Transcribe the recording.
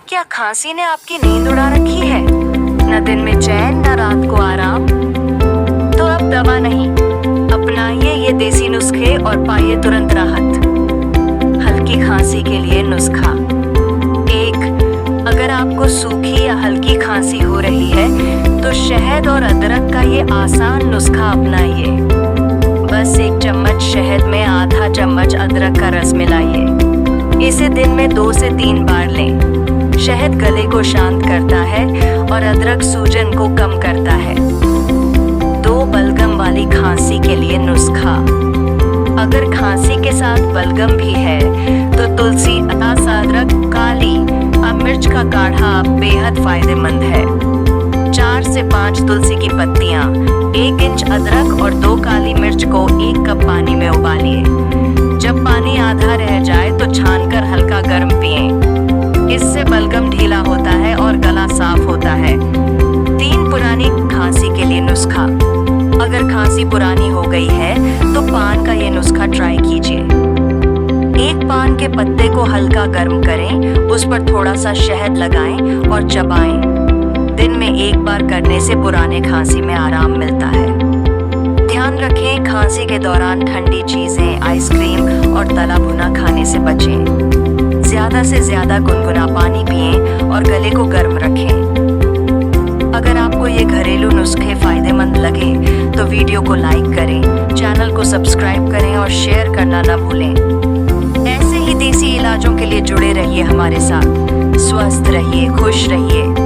क्या खांसी ने आपकी नींद उड़ा रखी है? न दिन में चैन न रात को आराम? तो अब दवा नहीं, अपनाइए ये देसी नुस्खे और पाइए तुरंत राहत। हल्की खांसी के लिए नुस्खा। 1. अगर आपको सूखी या हल्की खांसी हो रही है तो शहद और अदरक का ये आसान नुस्खा अपनाइए। बस 1 चम्मच शहद में आधा चम्मच अदरक का रस मिलाइए। इसे दिन में 2 से 3 बार लें। शहद गले को शांत करता है और अदरक सूजन को कम करता है। 2 बलगम वाली खांसी के लिए नुस्खा। अगर खांसी के साथ बलगम भी है तो तुलसी, अदरक, काली मिर्च का काढ़ा बेहद फायदेमंद है। 4 से 5 तुलसी की पत्तियां, 1 इंच अदरक और 2 काली मिर्च को 1 कप पानी में उबालिए। जब पानी आधा रह जाए तो छानकर हल्का गर्म पिएं। इससे बलगम ढीला होता है और गला साफ होता है। 3 पुरानी खांसी के लिए नुस्खा। अगर खांसी पुरानी हो गई है तो पान का ये नुस्खा ट्राई कीजिए। 1 पान के पत्ते को हल्का गर्म करें, उस पर थोड़ा सा शहद लगाएं और चबाएं। दिन में 1 बार करने से पुराने खांसी में आराम मिलता है। ध्यान रखें, खांसी के दौरान ठंडी चीजें, आइसक्रीम और तला भुना खाने से बचें। ज्यादा से ज्यादा गुनगुना पानी पिएं और गले को गर्म रखें। अगर आपको ये घरेलू नुस्खे फायदेमंद लगे तो वीडियो को लाइक करें, चैनल को सब्सक्राइब करें और शेयर करना न भूलें। ऐसे ही देसी इलाजों के लिए जुड़े रहिए हमारे साथ। स्वस्थ रहिए, खुश रहिए।